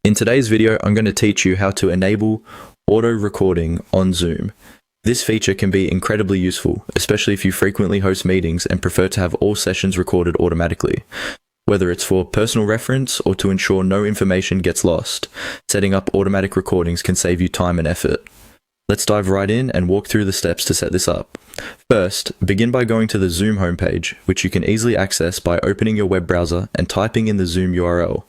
In today's video, I'm going to teach you how to enable auto recording on Zoom. This feature can be incredibly useful, especially if you frequently host meetings and prefer to have all sessions recorded automatically. Whether it's for personal reference or to ensure no information gets lost, setting up automatic recordings can save you time and effort. Let's dive right in and walk through the steps to set this up. First, begin by going to the Zoom homepage, which you can easily access by opening your web browser and typing in the Zoom URL.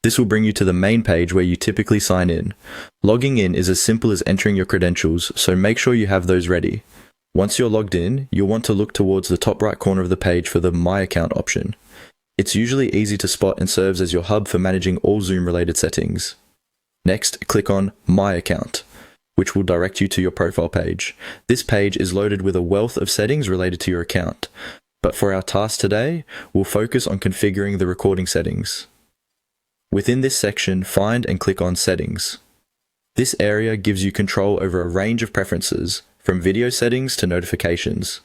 This will bring you to the main page where you typically sign in. Logging in is as simple as entering your credentials, so make sure you have those ready. Once you're logged in, you'll want to look towards the top right corner of the page for the My Account option. It's usually easy to spot and serves as your hub for managing all Zoom-related settings. Next, click on My Account, which will direct you to your profile page. This page is loaded with a wealth of settings related to your account, but for our task today, we'll focus on configuring the recording settings. Within this section, find and click on Settings. This area gives you control over a range of preferences, from video settings to notifications.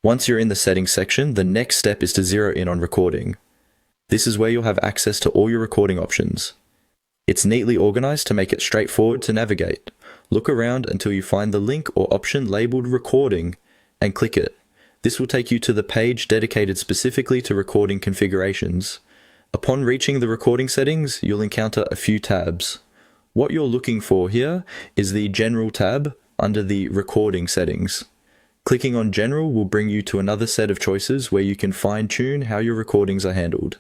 Once you're in the Settings section, the next step is to zero in on recording. This is where you'll have access to all your recording options. It's neatly organized to make it straightforward to navigate. Look around until you find the link or option labeled Recording and click it. This will take you to the page dedicated specifically to recording configurations. Upon reaching the recording settings, you'll encounter a few tabs. What you're looking for here is the General tab under the Recording settings. Clicking on General will bring you to another set of choices where you can fine-tune how your recordings are handled.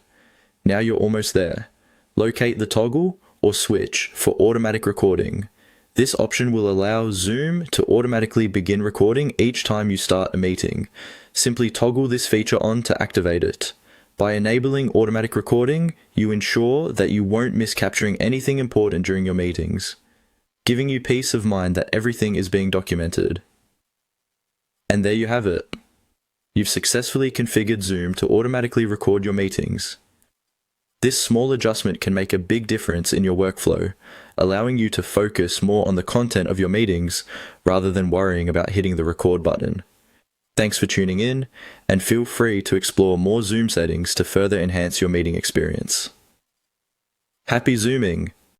Now you're almost there. Locate the toggle or switch for automatic recording. This option will allow Zoom to automatically begin recording each time you start a meeting. Simply toggle this feature on to activate it. By enabling automatic recording, you ensure that you won't miss capturing anything important during your meetings, giving you peace of mind that everything is being documented. And there you have it. You've successfully configured Zoom to automatically record your meetings. This small adjustment can make a big difference in your workflow, allowing you to focus more on the content of your meetings rather than worrying about hitting the record button. Thanks for tuning in, and feel free to explore more Zoom settings to further enhance your meeting experience. Happy Zooming!